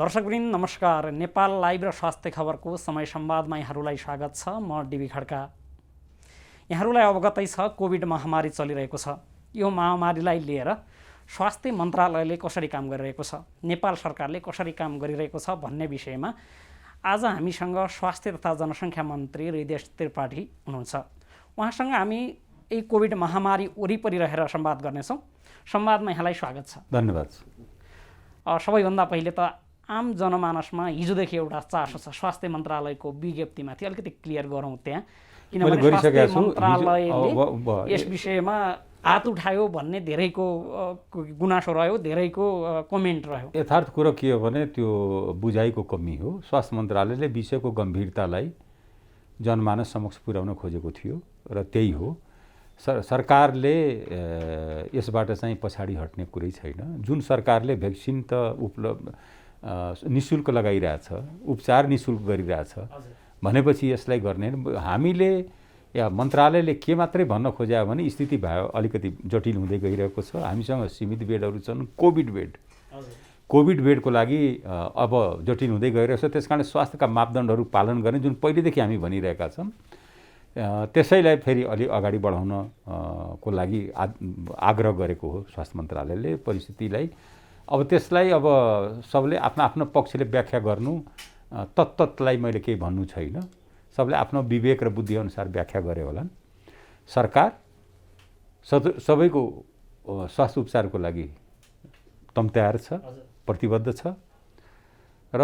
दर्शकवृन्द नमस्कार। नेपाल लाइभ र स्वास्थ्य खबरको समय संवादमा यहाँहरूलाई स्वागत छ। म डिबी खड्का। यहाँहरूलाई अवगतै छ कोभिड महामारी चलिरहेको छ। यो महामारीलाई लिएर स्वास्थ्य मन्त्रालयले कसरी काम गरिरहेको छ, नेपाल सरकारले कसरी काम गरिरहेको छ भन्ने विषयमा आज हामीसँग स्वास्थ्य तथा जनसङ्ख्या मन्त्री हृदयेश त्रिपाठी हुनुहुन्छ। उहाँसँग हामी यही कोभिड महामारी वरिपरि रहेर संवाद गर्नेछौँ। संवादमा यहाँलाई स्वागत छ। धन्यवाद। सबैभन्दा पहिले त आम जनमानसमा हिजोदेखि एउटा चासो छ स्वास्थ्य मन्त्रालयको विज्ञप्तिमाथि अलिकति क्लियर गरौँ त्यहाँ, किनभने स्वास्थ्य मन्त्रालयले यस विषयमा हात उठायो भन्ने धेरैको गुनासो रह्यो, धेरैको कमेन्ट रह्यो। यथार्थ कुरो के हो भने त्यो बुझाइको कमी हो। स्वास्थ्य मन्त्रालयले विषयको गम्भीरतालाई जनमानस समक्ष पुर्याउन खोजेको थियो र त्यही हो। सरकारले यसबाट चाहिँ पछाडि हट्ने कुरै छैन। जुन सरकारले भ्याक्सिन त निःशुल्क लगाइरहेछ, उपचार निःशुल्क गरिरहेछ भनेपछि यसलाई गर्ने हामीले या मन्त्रालयले के मात्रै भन्न खोज्यो भने स्थिति भयो अलिकति जटिल हुँदै गइरहेको छ। हामीसँग सीमित बेडहरू छन्। कोभिड बेडको लागि अब जटिल हुँदै गइरहेको छ। त्यसकारण स्वास्थ्यका मापदण्डहरू पालन गर्ने जुन पहिलेदेखि हामी भनिरहेका छौँ त्यसैलाई फेरि अलि अगाडि बढाउन को लागि आग्रह गरेको हो स्वास्थ्य मन्त्रालयले परिस्थितिलाई। अब त्यसलाई अब सबले आफ्नो आफ्नो पक्षले व्याख्या गर्नु, तत्तलाई मैले केही भन्नु छैन। सबले आफ्नो विवेक र बुद्धिअनुसार व्याख्या गरे होलान्। सरकार सबैको स्वास्थ्य उपचारको लागि तयार छ, प्रतिबद्ध छ र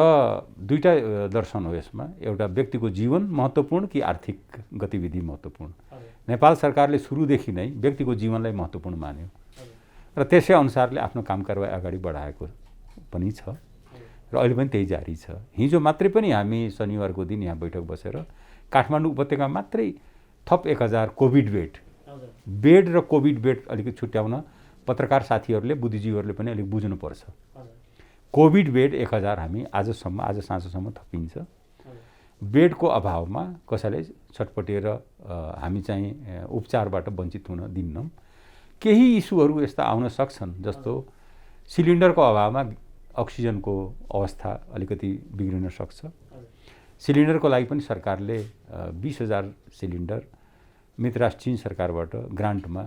दुईटा दर्शन हो यसमा। एउटा व्यक्तिको जीवन महत्त्वपूर्ण कि आर्थिक गतिविधि महत्त्वपूर्ण। नेपाल सरकारले सुरुदेखि नै व्यक्तिको जीवनलाई महत्त्वपूर्ण मान्यो र त्यसै अनुसारले आफ्नो काम कारबाही अगाडि बढाएको पनि छ र अहिले पनि त्यही जारी छ। हिजो मात्रै पनि हामी शनिबारको दिन यहाँ बैठक बसेर काठमाडौँ उपत्यकामा मात्रै थप 1000 कोभिड बेड र कोभिड बेड अलिकति छुट्याउन पत्रकार साथीहरूले, बुद्धिजीवीहरूले पनि अलिक बुझ्नुपर्छ। कोभिड बेड 1000 हामी आज साँझसम्म थपिन्छ। बेडको अभावमा कसैलाई छटपटेर हामी चाहिँ उपचारबाट वञ्चित हुन दिन्नौँ। केही इस्युहरू यस्ता आउन सक्छन् जस्तो सिलिन्डरको अभावमा अक्सिजनको अवस्था अलिकति बिग्रिन सक्छ। सिलिन्डरको लागि पनि सरकारले 20,000 सिलिन्डर मित्रराष्ट्र चीन सरकारबाट ग्रान्टमा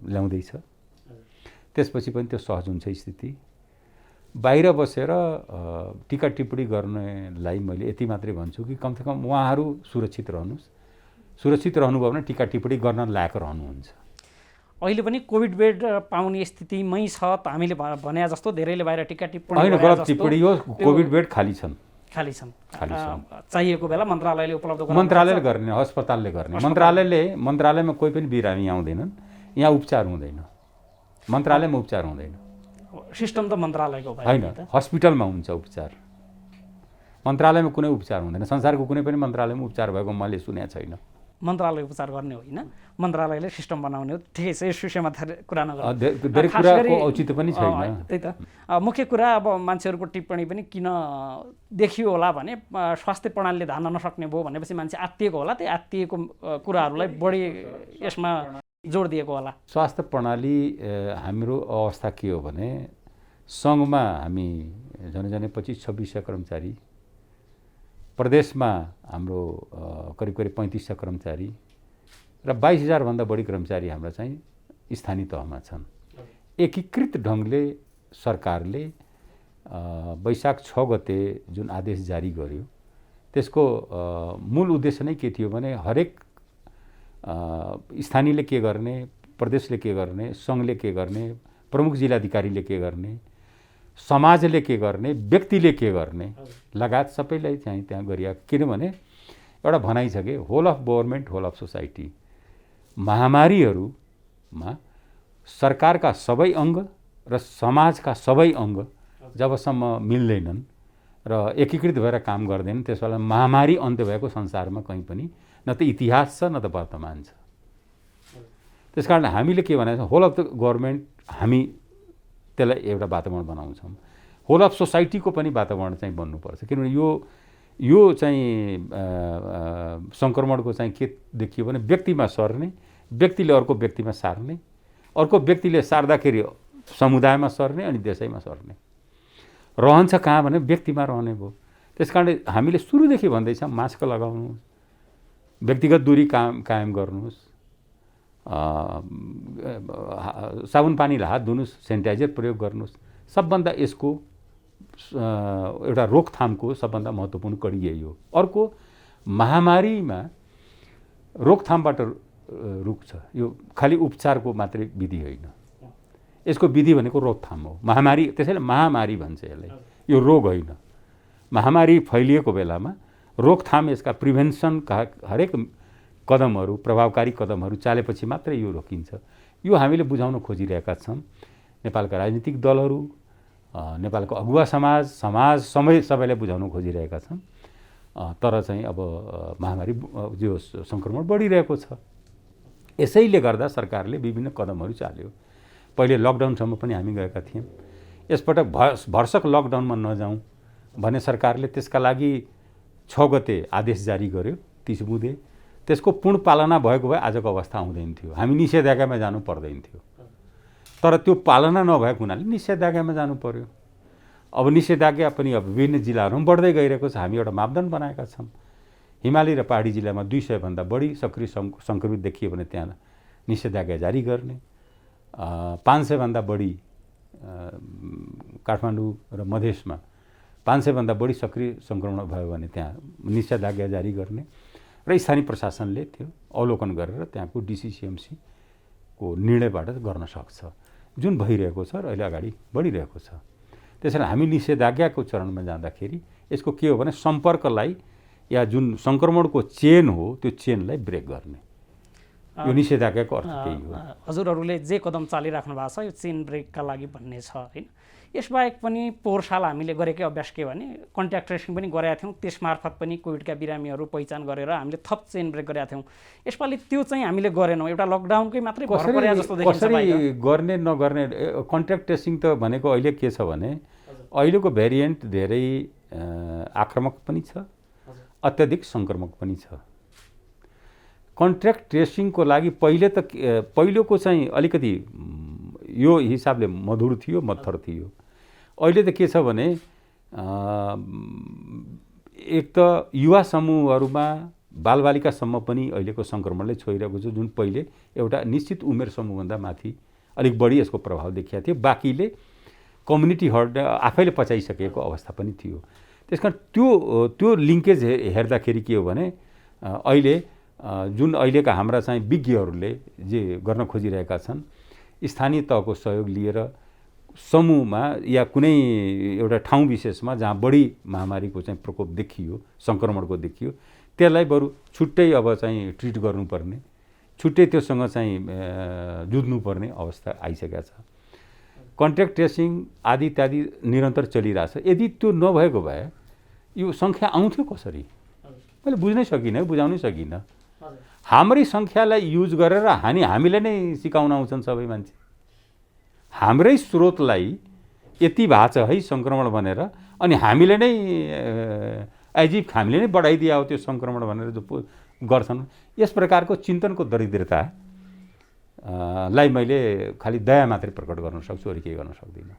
ल्याउँदैछ। त्यसपछि पनि त्यो सहज हुन्छ स्थिति। बाहिर बसेर टिका टिप्पणी गर्नेलाई मैले यति मात्रै भन्छु कि कमसेकम उहाँहरू सुरक्षित रहनुहोस्। सुरक्षित रहनुभयो भने टिका टिप्पणी गर्न लायक रहनुहुन्छ। अहिले पनि कोभिड बेड पाउने स्थितिमै छ त हामीले भने जस्तो धेरैले बाहिर टिका टिप्पणी होइन, गलत टिप्पणी हो। कोभिड बेड खाली छन्। चाहिएको बेला मन्त्रालयले उपलब्ध गराउँछ। मन्त्रालयले गर्ने, अस्पतालले गर्ने। मन्त्रालयमा कोही पनि बिरामी आउँदैनन्। यहाँ उपचार हुँदैन। मन्त्रालयमा उपचार हुँदैन। सिस्टम त मन्त्रालयको होइन, हस्पिटलमा हुन्छ उपचार। मन्त्रालयमा कुनै उपचार हुँदैन। संसारको कुनै पनि मन्त्रालयमा उपचार भएको मैले सुनेको छैन। मन्त्रालय उपचार गर्ने होइन, मन्त्रालयले सिस्टम बनाउने हो। ठिकै छ, यस विषयमा कुरा नगरौँ। धेरै कुराको औचित्य पनि छैन। त्यही त मुख्य कुरा। अब मान्छेहरूको टिप्पणी पनि किन देखियो होला भने स्वास्थ्य प्रणालीले धान्न नसक्ने भयो भनेपछि मान्छे आत्तिएको होला। त्यो आत्तिएको कुराहरूलाई बढी यसमा जोड दिएको होला। स्वास्थ्य प्रणाली हाम्रो अवस्था के हो भने सङ्घमा हामी झनै 25-2600 कर्मचारी, प्रदेशमा हाम्रो करिब 3500 कर्मचारी र 22,000 भन्दा बढी कर्मचारी हाम्रा चाहिँ स्थानीय तहमा छन्। एकीकृत ढङ्गले सरकारले वैशाख 6 गते जुन आदेश जारी गर्यो त्यसको मूल उद्देश्य नै के थियो भने हरेक स्थानीयले के गर्ने, प्रदेशले के गर्ने, सङ्घले के गर्ने, प्रमुख जिल्लाधिकारीले के गर्ने, समाजले के गर्ने, व्यक्तिले के गर्ने लगायत सबैलाई चाहिँ त्यहाँ गरिएको। किनभने एउटा भनाइ छ कि whole of government whole of society. महामारीहरूमा सरकारका सबै अङ्ग र समाजका सबै अङ्ग जबसम्म मिल्दैनन् र एकीकृत भएर काम गर्दैनन् त्यसबेला महामारी अन्त्य भएको संसारमा कहीँ पनि न त इतिहास छ न त वर्तमान छ। त्यसकारण हामीले के भनेको छ, होल अफ द गभर्मेन्ट हामी त्यसलाई एउटा वातावरण बनाउँछौँ। होल अफ सोसाइटीको पनि वातावरण चाहिँ बन्नुपर्छ। किनभने यो चाहिँ सङ्क्रमणको चाहिँ के देखियो भने व्यक्तिमा सर्ने, व्यक्तिले अर्को व्यक्तिमा सार्ने, अर्को व्यक्तिले सार्दाखेरि समुदायमा सर्ने अनि देशैमा सर्ने। रहन्छ कहाँ भने व्यक्तिमा रहने भयो। त्यस कारणले हामीले सुरुदेखि भन्दैछौँ मास्क लगाउनुहोस्, व्यक्तिगत दूरी कायम गर्नुहोस्, साबुन पानीले हात धुनुहोस्, सेनिटाइजर प्रयोग गर्नुहोस्। सबभन्दा यसको एउटा रोकथामको सबभन्दा महत्त्वपूर्ण कडी यही हो। अर्को, महामारीमा रोकथामबाट रुक्छ। यो खालि उपचारको मात्रै विधि होइन, यसको विधि भनेको रोकथाम हो। महामारी, त्यसैले महामारी भन्छ यसलाई, यो रोग होइन। महामारी फैलिएको बेलामा रोकथाम, यसका प्रिभेन्सनका हरेक कदमहरू, प्रभावकारी कदमहरू चालेपछि मात्रै यो रोकिन्छ। यो हामीले बुझाउन खोजिरहेका छौँ। नेपालका राजनीतिक दलहरू, नेपालको अगुवा समाज सबैलाई बुझाउन खोजिरहेका छौँ। तर चाहिँ अब महामारी जो सङ्क्रमण बढिरहेको छ, यसैले गर्दा सरकारले विभिन्न कदमहरू चाल्यो। पहिले लकडाउनसम्म पनि हामी गएका थियौँ। यसपटक भरसक लकडाउनमा नजाउँ भने सरकारले त्यसका लागि 6 गते आदेश जारी गर्यो, 30 बुँदे। त्यसको पूर्ण पालना भएको भए आजको अवस्था आउँदैन थियो, हामी निषेधाज्ञामा जानु पर्दैन थियो। तर त्यो पालना नभएको हुनाले निषेधाज्ञामा जानु पर्यो। अब निषेधाज्ञा पनि अब विभिन्न जिल्लाहरूमा बढ्दै गइरहेको छ। हामी एउटा मापदण्ड बनाएका छौँ। हिमाली र पहाडी जिल्लामा 200 भन्दा बढी सक्रिय सङ्क्रमित देखियो भने त्यहाँ निषेधाज्ञा जारी गर्ने, 500 भन्दा बढी काठमाडौँ र मधेसमा 500 भन्दा बढी सक्रिय सङ्क्रमण भयो भने त्यहाँ निषेधाज्ञा जारी गर्ने र स्थानीय प्रशासनले त्यो अवलोकन गरेर त्यहाँको DCCMC को निर्णयबाट गर्न सक्छ, जुन भइरहेको छ र अहिले अगाडि बढिरहेको छ। त्यसैले हामी निषेधाज्ञाको चरणमा जाँदाखेरि यसको के हो भने सम्पर्कलाई या जुन सङ्क्रमणको चेन हो त्यो चेनलाई ब्रेक गर्ने, यो निषेधाज्ञाको अर्थ त्यही हो। हजुरहरूले जे कदम चालिराख्नु भएको छ यो चेन ब्रेकका लागि भन्ने छ होइन। यसबाहेक पनि पोहोर साल हामीले गरेकै अभ्यास के भने कन्ट्याक्ट ट्रेसिङ पनि गरेका थियौँ। त्यसमार्फत पनि कोभिडका बिरामीहरू पहिचान गरेर हामीले थप चेन ब्रेक गरेका थियौँ। यसपालि त्यो चाहिँ हामीले गरेनौँ, एउटा लकडाउनकै मात्रै भर परे जस्तो देखिन्छ। कसरी गर्ने नगर्ने कन्ट्याक्ट ट्रेसिङ त भनेको अहिले के छ भने अहिलेको भेरिएन्ट धेरै आक्रामक पनि छ, अत्याधिक सङ्क्रमक पनि छ। कन्ट्याक्ट ट्रेसिङको लागि पहिलोको चाहिँ अलिकति यो हिसाबले मधुर थियो, मत्थर थियो। अहिले त के छ भने एक त युवा समूहहरूमा बालबालिकासम्म पनि अहिलेको सङ्क्रमणले छोइरहेको छ, जुन पहिले एउटा निश्चित उमेर समूहभन्दा माथि अलिक बढी यसको प्रभाव देखिएको थियो। बाँकीले कम्युनिटी हर्ड आफैले पचाइसकेको अवस्था पनि थियो। त्यस कारण त्यो लिङ्केज हेर्दाखेरि के हो भने अहिले जुन अहिलेका हाम्रा चाहिँ विज्ञहरूले जे गर्न खोजिरहेका छन्, स्थानीय तहको सहयोग लिएर समूहमा या कुनै एउटा ठाउँ विशेषमा जहाँ बढी महामारीको चाहिँ प्रकोप देखियो, सङ्क्रमणको देखियो, त्यसलाई बरु छुट्टै अब चाहिँ ट्रिट गर्नुपर्ने, छुट्टै त्योसँग चाहिँ जुझ्नुपर्ने अवस्था आइसकेको छ। कन्ट्याक्ट ट्रेसिङ आदि इत्यादि निरन्तर चलिरहेछ। यदि त्यो नभएको भए यो सङ्ख्या आउँथ्यो कसरी? मैले बुझ्नै सकिनँ, बुझाउनै सकिनँ। हाम्रै सङ्ख्यालाई युज गरेर हामीले नै सिकाउन आउँछन् सबै मान्छे। हाम्रै स्रोतलाई यति भएको छ है सङ्क्रमण भनेर, अनि हामीले नै एजिफ हामीले नै बढाइदिया हो त्यो सङ्क्रमण भनेर जो गर्छन्। यस प्रकारको चिन्तनको दरिद्रता लाई मैले खालि दया मात्रै प्रकट गर्न सक्छु, अरू केही गर्न सक्दिनँ।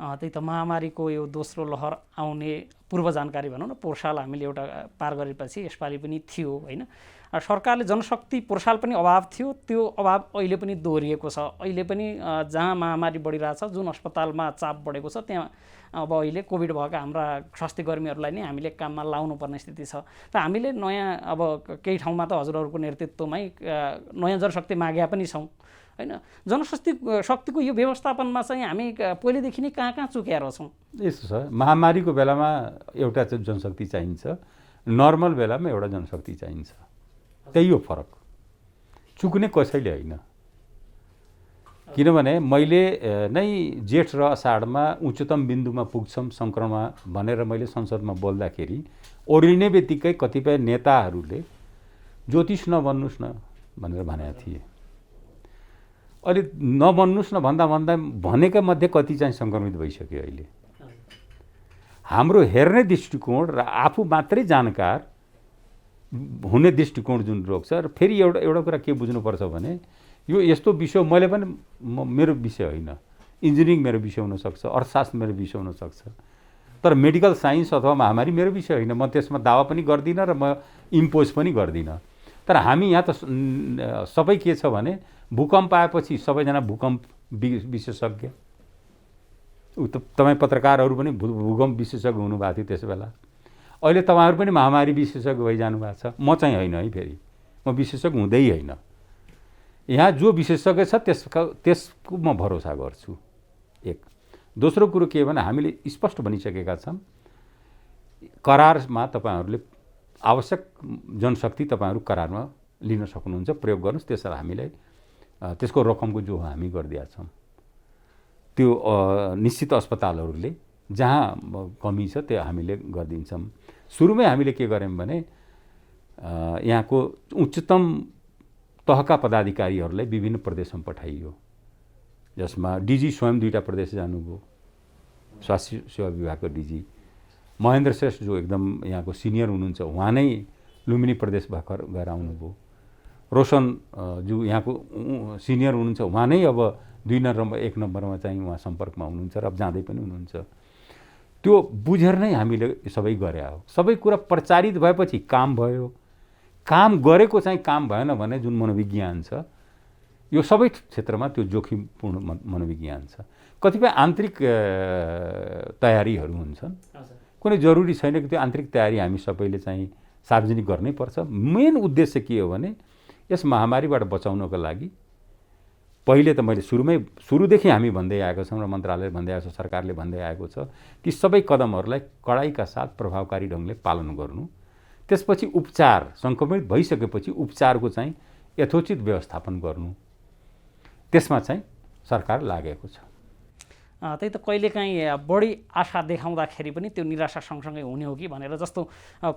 त्यही त महामारीको यो दोस्रो लहर आउने पूर्व जानकारी भनौँ न, पोहोर साल हामीले एउटा पार गरेपछि यसपालि पनि थियो होइन। सरकारले जनशक्ति पोहोर साल पनि अभाव थियो, त्यो अभाव अहिले पनि दोहोरिएको छ। अहिले पनि जहाँ महामारी बढिरहेछ, जुन अस्पतालमा चाप बढेको छ, त्यहाँ अब अहिले कोभिड भएका हाम्रा स्वास्थ्यकर्मीहरूलाई नै हामीले काममा लाउनु पर्ने स्थिति छ। र हामीले नयाँ अब केही ठाउँमा त हजुरहरूको नेतृत्वमै नयाँ जनशक्ति मागेका पनि छौँ होइन। जनशक्तिको यो व्यवस्थापनमा चाहिँ हामी पहिलेदेखि नै कहाँ चुकेर छौँ? यस्तो छ, महामारीको बेलामा एउटा चाहिँ जनशक्ति चाहिन्छ, नर्मल बेलामा एउटा जनशक्ति चाहिन्छ। त्यही हो फरक, चुक्ने कसैले होइन। किनभने मैले नै जेठ र असाढमा उच्चतम बिन्दुमा पुग्छौँ सङ्क्रमणमा भनेर मैले संसदमा बोल्दाखेरि ओर्लिने बित्तिकै कतिपय नेताहरूले ज्योतिष नबन्नुहोस् न भनेर भनेका थिए। अहिले नबन्नुहोस् न भन्दा भनेका मध्ये कति चाहिँ सङ्क्रमित भइसक्यो। अहिले हाम्रो हेर्ने दृष्टिकोण र आफू मात्रै जानकार हुने दृष्टिकोण जुन रोग छ। र फेरि एउटा कुरा के बुझ्नुपर्छ भने यो यस्तो विषय मैले पनि मेरो विषय होइन, इन्जिनियरिङ मेरो विषय हुनसक्छ, अर्थशास्त्र मेरो विषय हुनसक्छ, तर मेडिकल साइन्स अथवा महामारी मेरो विषय होइन, म त्यसमा दावा पनि गर्दिनँ र म इम्पोज पनि गर्दिनँ। तर हामी यहाँ त सबै के छ भने भूकम्प आएपछि सबैजना भूकम्प विशेषज्ञ, तपाईँ पत्रकारहरू पनि भूकम्प विशेषज्ञ हुनुभएको थियो त्यस बेला। अहिले तपाईँहरू पनि महामारी विशेषज्ञ भइजानु भएको छ, म चाहिँ होइन है, फेरि म विशेषज्ञ हुँदै होइन। यहाँ जो विशेषज्ञ छ त्यसको म भरोसा गर्छु। एक दोस्रो कुरो के भने हामीले स्पष्ट भनिसकेका छौँ, करारमा तपाईँहरूले आवश्यक जनशक्ति तपाईँहरू करारमा लिन सक्नुहुन्छ, प्रयोग गर्नुहोस्, त्यसलाई हामीलाई त्यसको रकमको जो हामी गरिदिएका छौँ। त्यो निश्चित अस्पतालहरूले जहाँ कमी छ त्यो हामीले गरिदिन्छौँ। सुरुमै हामीले के गर्यौँ भने यहाँको उच्चतम तहका पदाधिकारीहरूलाई विभिन्न प्रदेशमा पठाइयो, जसमा डिजी स्वयं 2टा प्रदेश जानुभयो। स्वास्थ्य सेवा विभागको डिजी महेन्द्र श्रेष्ठ जो एकदम यहाँको सिनियर हुनुहुन्छ, उहाँ नै लुम्बिनी प्रदेश भर्खर गएर आउनुभयो। रोशन जो यहाँको सिनियर हुनुहुन्छ, उहाँ नै अब 1 नम्बरमा चाहिँ उहाँ सम्पर्कमा हुनुहुन्छ र अब जाँदै पनि हुनुहुन्छ। त्यो बुझेर नै हामीले सबै गरे हो। सबै कुरा प्रचारित भएपछि काम भयो। काम गरेको चाहिँ काम भएन भने जुन मनोविज्ञान छ, यो सबै क्षेत्रमा त्यो जोखिमपूर्ण मनोविज्ञान छ। कतिपय आन्तरिक तयारीहरू हुन्छन्, कुनै जरुरी छैन कि त्यो आन्तरिक तयारी हामी सबैले चाहिँ सार्वजनिक गर्नै पर्छ। मेन उद्देश्य के हो भने यस महामारीबाट बचाउनको लागि पहिले त मैले सुरुदेखि हामी भन्दै आएको छौँ र मन्त्रालयले भन्दै आएको छ, सरकारले भन्दै आएको छ कि सबै कदमहरूलाई कडाइका साथ प्रभावकारी ढङ्गले पालन गर्नु। त्यसपछि उपचार, सङ्क्रमित भइसकेपछि उपचारको चाहिँ यथोचित व्यवस्थापन गर्नु, त्यसमा चाहिँ सरकार लागेको छ। त्यही त कहिलेकाहीँ बढी आशा देखाउँदाखेरि पनि त्यो निराशा सँगसँगै हुने हो कि भनेर। जस्तो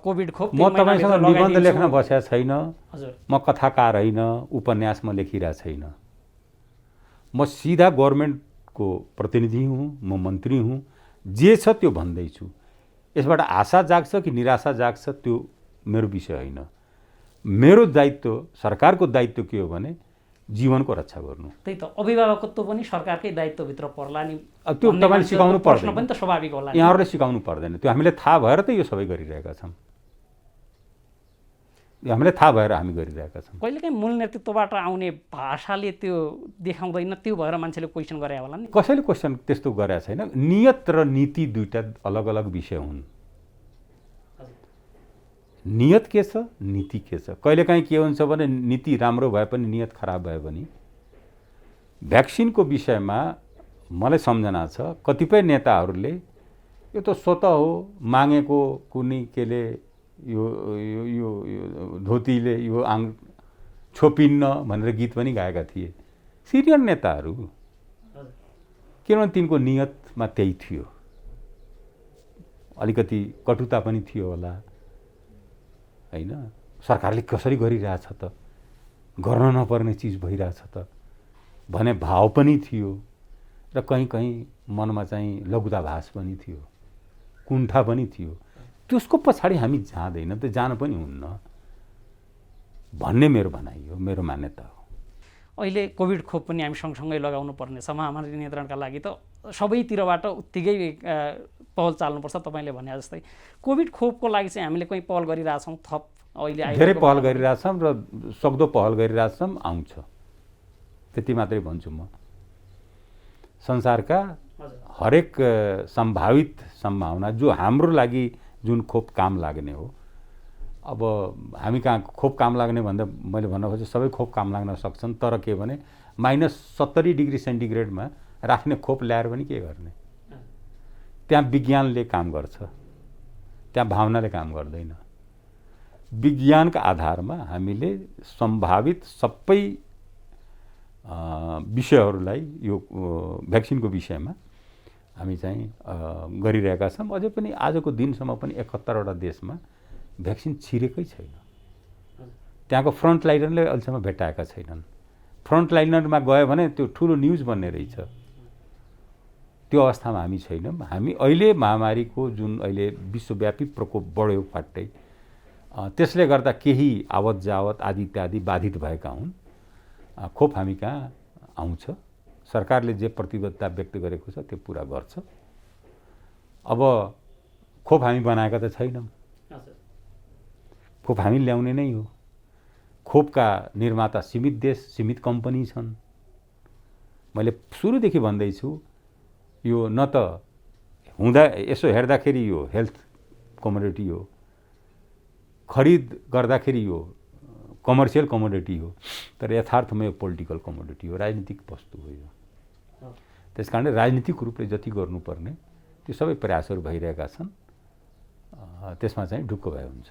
कोभिड खोप म तपाईँसँग निबन्ध लेख्न बसेको छैन, हजुर, म कथाकार होइन, उपन्यास म लेखिरहेको छैन। म सिधा गभर्मेन्टको प्रतिनिधि हुँ, म मन्त्री हुँ, जे छ त्यो भन्दैछु। यसबाट आशा जाग्छ कि निराशा जाग्छ त्यो मेरो विषय होइन। मेरो दायित्व, सरकारको दायित्व के हो भने जीवनको रक्षा गर्नु। त्यही त अभिभावकत्व पनि सरकारकै दायित्वभित्र पर्ला नि। त्यो तपाईँले सिकाउनु पर्दैन, पनि त स्वाभाविक होला, यहाँहरूले सिकाउनु पर्दैन। त्यो हामीले थाहा भएर त यो सबै गरिरहेका छौँ, हामीले थाहा भएर हामी गरिरहेका छौँ। कहिलेकाहीँ मूल नेतृत्वबाट आउने भाषाले त्यो देखाउँदैन, त्यो भएर मान्छेले क्वेसन गरे होला नि। कसैले क्वेसन त्यस्तो गरेका छैन। नियत र नीति दुईटा अलग अलग विषय हुन्। नियत के छ, नीति के छ। कहिलेकाहीँ के हुन्छ भने नीति राम्रो भए पनि नियत खराब भए पनि। भ्याक्सिनको विषयमा मलाई सम्झना छ, कतिपय नेताहरूले यो त स्वत हो मागेको कुनै केले यो यो यो धोतीले यो आङ छोपिन्न भनेर गीत पनि गाएका थिए सिनियर नेताहरू। किनभने तिनको नियतमा त्यही थियो, अलिकति कटुता पनि थियो होला हैन। सरकारले कसरी गरिरहेछ त, गर्न नपर्ने चिज भइरहेछ त भने भाव पनि थियो र कहीँ कहीँ मनमा चाहिँ लघुताभास पनि थियो, कुण्ठा पनि थियो। त्यसको पछाडि हामी जाँदैन, त जान पनि हुन्न भन्ने मेरो भनाइ हो, मेरो मान्यता हो। अहिले कोभिड खोप पनि हामी सँगसँगै लगाउनु पर्नेछ। महामारी नियन्त्रणका लागि त सबैतिरबाट उत्तिकै पहल चाल्नुपर्छ। तपाईँले भने जस्तै कोभिड खोपको लागि चाहिँ हामीले कहीँ पहल गरिरहेछौँ, थप अहिले धेरै पहल गरिरहेछौँ र सक्दो पहल गरिरहेछौँ, आउँछ, त्यति मात्रै भन्छु म। संसारका हरेक सम्भावित सम्भावना जो हाम्रो लागि जुन खोप काम लाग्ने हो, अब हामी कहाँ खोप काम लाग्ने भन्दा मैले भन्न खोजेँ सबै खोप काम लाग्न सक्छन्, तर के भने -70 डिग्री सेन्टिग्रेडमा राख्ने खोप ल्याएर पनि के गर्ने। त्यहाँ विज्ञानले काम गर्छ, त्यहाँ भावनाले काम गर्दैन। विज्ञानका आधारमा हामीले सम्भावित सबै विषयहरूलाई यो भ्याक्सिनको विषयमा हामी चाहिँ गरिरहेका छौँ। अझै पनि आजको दिनसम्म पनि 71 वटा देशमा भ्याक्सिन छिरेकै छैन। त्यहाँको फ्रन्ट लाइनरले अहिलेसम्म भेटाएका छैनन्। फ्रन्ट लाइनरमा गयो भने त्यो ठुलो न्युज बन्ने रहेछ। त्यो अवस्थामा हामी छैनौँ। हामी अहिले महामारीको जुन अहिले विश्वव्यापी प्रकोप बढ्यो फाट्टै, त्यसले गर्दा केही आवत जावत आदि इत्यादि बाधित भएका हुन्। खोप हामी कहाँ आउँछ, सरकारले जे प्रतिबद्धता व्यक्त गरेको छ त्यो पुरा गर्छ। अब खोप हामी बनाएका त छैनौँ, खोप हामी ल्याउने नै हो। खोपका निर्माता सीमित देश, सीमित कम्पनी छन्। मैले सुरुदेखि भन्दैछु, यो न त हुँदा यसो हेर्दाखेरि यो हेल्थ कमोडिटी हो, खरिद गर्दाखेरि यो कमर्सियल कमोडिटी हो, तर यथार्थमा यो पोलिटिकल कमोडिटी हो, राजनीतिक वस्तु हो यो। त्यस कारणले राजनीतिक रूपले जति गर्नुपर्ने त्यो सबै प्रयासहरू भइरहेका छन्। त्यसमा चाहिँ ढुक्क भए हुन्छ।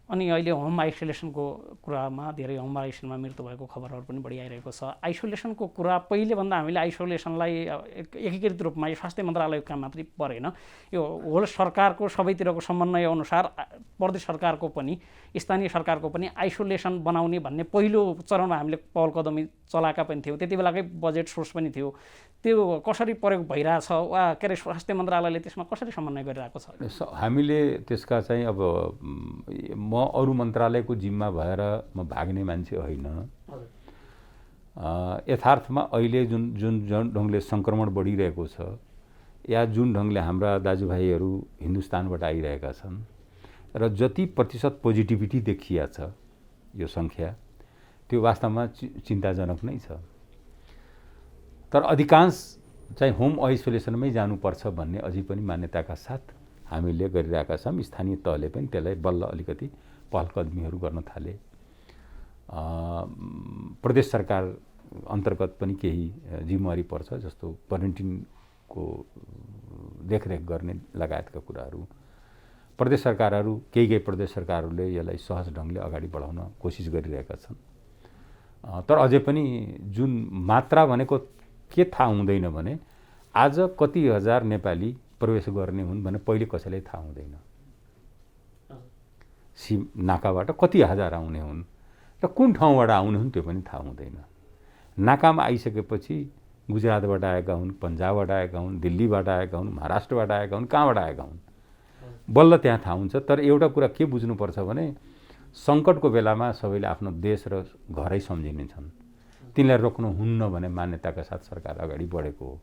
अनि अहिले होम आइसोलेसनको कुरामा धेरै होम आइसोलेसनमा मृत्यु भएको खबरहरू पनि बढी आइरहेको छ। आइसोलेसनको कुरा पहिलेभन्दा हामीले आइसोलेसनलाई एकीकृत रूपमा यो स्वास्थ्य मन्त्रालयको काम मात्रै परेन, यो होल सरकारको सबैतिरको समन्वय अनुसार प्रदेश सरकारको पनि स्थानीय सरकारको पनि आइसोलेसन बनाउने भन्ने पहिलो चरणमा हामीले पहल कदमी चलाएका पनि थियौँ। त्यति बेलाकै बजेट सोर्स पनि थियो। त्यो कसरी प्रयोग भइरहेछ वा के अरे स्वास्थ्य मन्त्रालयले त्यसमा कसरी समन्वय गरिरहेको छ? हामीले त्यसका चाहिँ अब म अरू मन्त्रालयको जिम्मा भएर म भाग्ने मान्छे होइन। यथार्थमा अहिले जुन ढङ्गले सङ्क्रमण बढिरहेको छ या जुन ढङ्गले हाम्रा दाजुभाइहरू हिन्दुस्तानबाट आइरहेका छन् र जति प्रतिशत पोजिटिभिटी देखिया छ यो सङ्ख्या, त्यो वास्तवमा चिन्ताजनक नै छ। तर अधिकांश चाहिँ होम आइसोलेसनमै जानुपर्छ भन्ने अझै पनि मान्यताका साथ हामीले गरिरहेका छौँ। स्थानीय तहले पनि त्यसलाई बल्ल अलिकति पहल कदमीहरू गर्न थाले। प्रदेश सरकार अन्तर्गत पनि केही जिम्मेवारी पर्छ, जस्तो क्वारेन्टिनको देखरेख गर्ने लगायतका कुराहरू। प्रदेश सरकारहरू केही प्रदेश सरकारहरूले यसलाई सहज ढङ्गले अगाडि बढाउन कोसिस गरिरहेका छन्। तर अझै पनि जुन मात्रा भनेको के थाहा हुँदैन भने आज कति हजार नेपाली प्रवेश गर्ने हुन् भने पहिले कसैलाई थाहा हुँदैन। नाकाबाट कति हजार आउने हुन् र कुन ठाउँबाट आउने हुन् त्यो पनि थाहा हुँदैन। नाकामा आइसकेपछि गुजरातबाट आएका हुन्, पन्जाबबाट आएका हुन्, दिल्लीबाट आएका हुन्, महाराष्ट्रबाट आएका हुन्, कहाँबाट आएका हुन्, बल्ल त्यहाँ थाहा हुन्छ। तर एउटा कुरा के बुझ्नुपर्छ भने सङ्कटको बेलामा सबैले आफ्नो देश र घरै सम्झिनेछन्। तिनलाई रोक्नु हुन्न भने मान्यताका साथ सरकार अगाडि बढेको हो।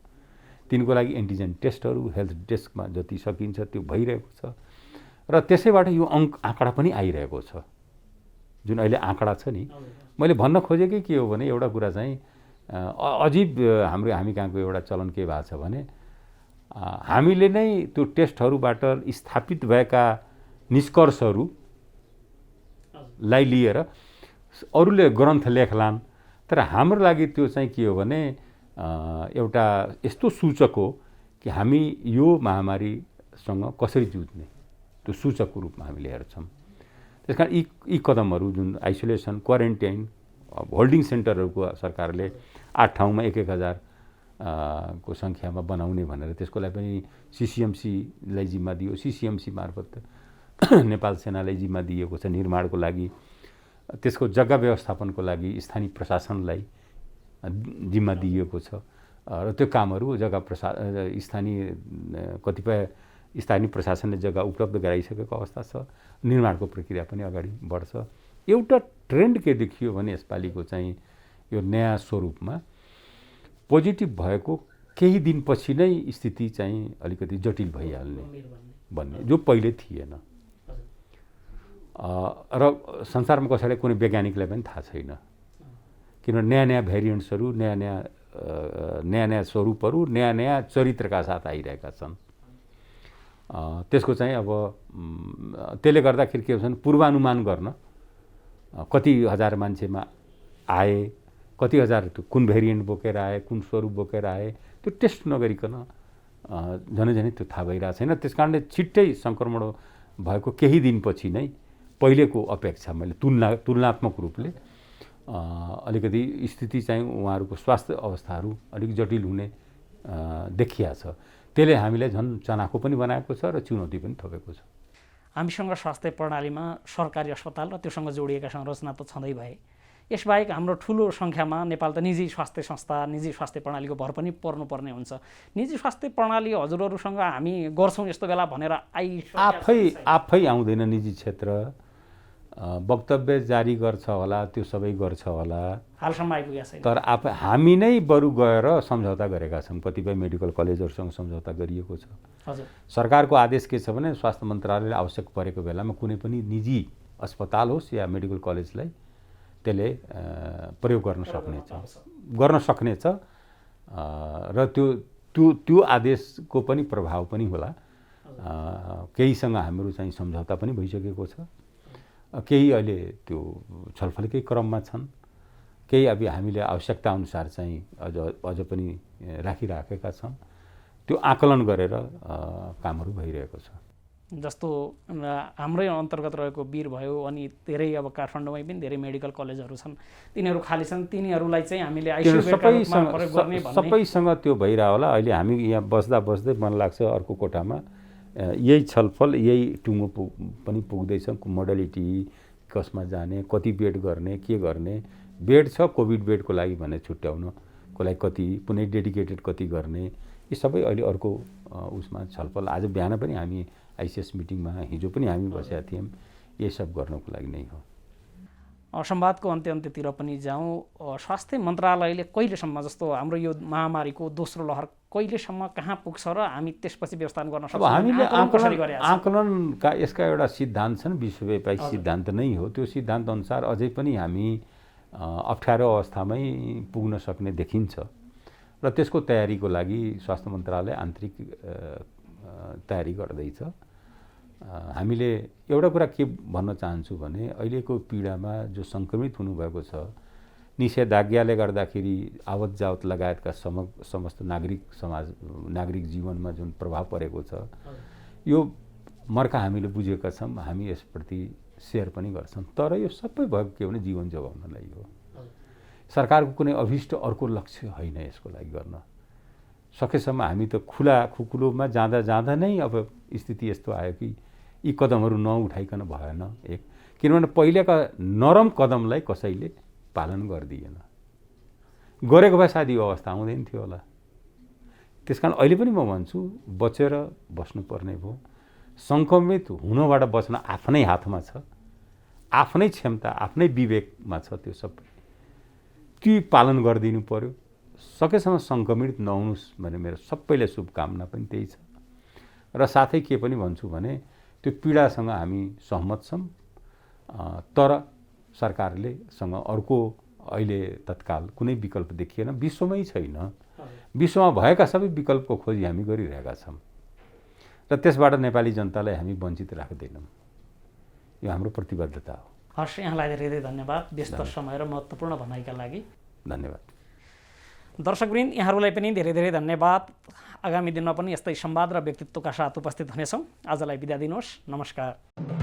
तिनको लागि एन्टिजेन टेस्टहरू हेल्थ डेस्कमा जति सकिन्छ त्यो भइरहेको छ र त्यसैबाट यो आँकडा पनि आइरहेको छ। जुन अहिले आँकडा छ नि, मैले भन्न खोजेकै के हो भने एउटा कुरा चाहिँ अजीब हामी कहाँको एउटा चलन के भएको छ भने हामीले नै त्यो टेस्टहरूबाट स्थापित भएका निष्कर्षहरूलाई लिएर अरूले ग्रन्थ लेख्लान्, तर हाम्रो लागि त्यो चाहिँ के हो भने एउटा यस्तो सूचक हो कि हामी यो महामारीसँग कसरी जुझ्ने, त्यो सूचकको रूपमा हामीले हेर्छौँ। त्यस कारण यी कदमहरू जुन आइसोलेसन, क्वारेन्टाइन, होल्डिङ सेन्टरहरूको सरकारले 8 ठाउँमा 1,000 को सङ्ख्यामा बनाउने भनेर त्यसको लागि पनि सिसिएमसीलाई जिम्मा दियो। सिसिएमसी मार्फत नेपाल सेनालाई जिम्मा दिएको छ निर्माणको लागि। त्यसको जग्गा व्यवस्थापनको लागि स्थानीय प्रशासनलाई जिम्मा दिएको छ र त्यो कामहरू कतिपय स्थानीय प्रशासनले जग्गा उपलब्ध गराइसकेको अवस्था छ। निर्माणको प्रक्रिया पनि अगाडि बढ्छ। एउटा ट्रेन्ड के देखियो भने यसपालिको चाहिँ यो नयाँ स्वरूपमा पोजिटिभ भएको केही दिनपछि नै स्थिति चाहिँ अलिकति जटिल भइहाल्ने भन्ने जो पहिले थिएन। र संसारमा कसैलाई कुनै वैज्ञानिकलाई पनि थाहा छैन, किनभने नयाँ नयाँ भेरिएन्ट्सहरू, नयाँ नयाँ स्वरूपहरू, नयाँ नयाँ चरित्रका साथ आइरहेका छन्। त्यसको चाहिँ अब त्यसले गर्दाखेरि के भन्छ पूर्वानुमान गर्न कति हजार मान्छेमा आए, कति हजार कुन भेरिएन्ट बोकेर आए, कुन स्वरूप बोकेर आए, त्यो टेस्ट नगरिकन झनै त्यो थाहा भइरहेको छैन। त्यस कारणले छिट्टै सङ्क्रमण भएको केही दिनपछि नै पहिलेको अपेक्षा मैले तुलनात्मक रूपले अलिकति स्थिति चाहिँ उहाँहरूको स्वास्थ्य अवस्थाहरू अलिक जटिल हुने देखिया छ। त्यसले हामीलाई झन् चनाखो पनि बनाएको छ र चुनौती पनि थपेको छ। हामीसँग स्वास्थ्य प्रणालीमा सरकारी अस्पताल र त्योसँग जोडिएका संरचना त छँदै भए, यसबाहेक हाम्रो ठुलो सङ्ख्यामा नेपाल त निजी स्वास्थ्य संस्था, निजी स्वास्थ्य प्रणालीको भर पनि पर्नुपर्ने हुन्छ। निजी स्वास्थ्य प्रणाली हजुरहरूसँग हामी गर्छौँ यस्तो बेला भनेर आफै आउँदैन निजी क्षेत्र। वक्तव्य जारी गर्छ होला, त्यो सबै गर्छ होला, हालसम्म आइपुगेको छैन। तर हामी नै बरु गएर सम्झौता गरेका छौँ। कतिपय मेडिकल कलेजहरूसँग सम्झौता गरिएको छ। हजुर, सरकारको आदेश के छ भने स्वास्थ्य मन्त्रालयले आवश्यक परेको बेलामा कुनै पनि निजी अस्पताल होस् या मेडिकल कलेजलाई त्यसले प्रयोग गर्न सक्नेछ र त्यो आदेशको पनि प्रभाव पनि होला। केहीसँग हाम्रो चाहिँ सम्झौता पनि भइसकेको छ, केही अहिले त्यो छलफलकै क्रममा छन्, केही अब हामीले आवश्यकता अनुसार चाहिँ अझ पनि राखिराखेका छौँ। त्यो आकलन गरेर कामहरू भइरहेको छ। जस्तो हाम्रै अन्तर्गत रहेको वीर भयो, अनि धेरै अब काठमाडौँमै पनि धेरै मेडिकल कलेजहरू छन्, तिनीहरू खाली छन्, तिनीहरूलाई चाहिँ हामीले आइसियु बेडका रूपमा प्रयोग गर्ने भन्ने सबैसँग त्यो भइरह होला। अहिले हामी यहाँ बस्दै मन लाग्छ अर्को कोठामा यही छलफल, यही टुङ्गो पनि पुग्दैछ। मोडालिटी कसमा जाने, कति बेड गर्ने, के गर्ने, बेड छ कोभिड बेडको लागि भने छुट्याउनको लागि कति, कुनै डेडिकेटेड कति गर्ने, यी सबै अहिले अर्को उसमा छलफल। आज बिहान पनि हामी आइसिएस मिटिङमा, हिजो पनि हामी बसेका थियौँ, यही सब गर्नको लागि नै हो। संवादको अन्त्यतिर पनि जाउँ। स्वास्थ्य मन्त्रालयले कहिलेसम्म, जस्तो हाम्रो यो महामारीको दोस्रो लहर कहिलेसम्म कहाँ पुग्छ र हामी त्यसपछि व्यवस्थापन गर्न सक्छौँ? हामीले आकलनका यसका एउटा सिद्धान्त छन्, विश्वव्यापी सिद्धान्त नै हो। त्यो सिद्धान्त अनुसार अझै पनि हामी अप्ठ्यारो अवस्थामै पुग्न सक्ने देखिन्छ र त्यसको तयारीको लागि स्वास्थ्य मन्त्रालय आन्तरिक तयारी गर्दैछ। हामीले एउटा कुरा के भन्न चाहन्छु भने अहिलेको पीडामा जो सङ्क्रमित हुनुभएको छ, निषेधाज्ञाले गर्दाखेरि आवत जावत लगायतका समस्त नागरिक जीवनमा जुन प्रभाव परेको छ, यो मर्का हामीले बुझेका छौँ, हामी यसप्रति सेयर पनि गर्छौँ। तर यो सबै भएको के भने जीवन जोगाउनलाई हो। सरकारको कुनै अभिष्ट अर्को लक्ष्य होइन यसको लागि गर्न। सकेसम्म हामी त खुकुलोमा जाँदा नै अब स्थिति यस्तो आयो कि यी कदमहरू नउठाइकन भएन। एक, किनभने पहिलेका नरम कदमलाई कसैले पालन गरिदिएन। गरेको भए सायद यो अवस्था आउँदैन थियो होला। त्यस कारण अहिले पनि म भन्छु, बचेर बस्नुपर्ने भयो। सङ्क्रमित हुनबाट बच्न आफ्नै हातमा छ, आफ्नै क्षमता, आफ्नै विवेकमा छ। त्यो सबै ती पालन गरिदिनु पर्यो। सकेसम्म सङ्क्रमित नहुनुहोस् भने मेरो सबैलाई शुभकामना पनि त्यही छ। र साथै के पनि भन्छु भने त्यो पीडासँग हामी सहमत छौँ, तर सरकारले सँग अर्को अहिले तत्काल कुनै विकल्प देखिएन, विश्वमै छैन। विश्वमा भएका सबै विकल्पको खोजी हामी गरिरहेका छौँ र त्यसबाट नेपाली जनतालाई हामी वञ्चित राख्दैनौँ। यो हाम्रो प्रतिबद्धता हो। हस्, यहाँलाई धेरै धेरै धन्यवाद व्यस्त समय र महत्त्वपूर्ण भनाइका लागि। धन्यवाद। दर्शकवृन्द, यहाँहरूलाई पनि धेरै धेरै धन्यवाद। आगामी दिनमा पनि यस्तै संवाद र व्यक्तित्वका साथ उपस्थित हुनेछौँ। आजलाई बिदा दिनुहोस्। नमस्कार।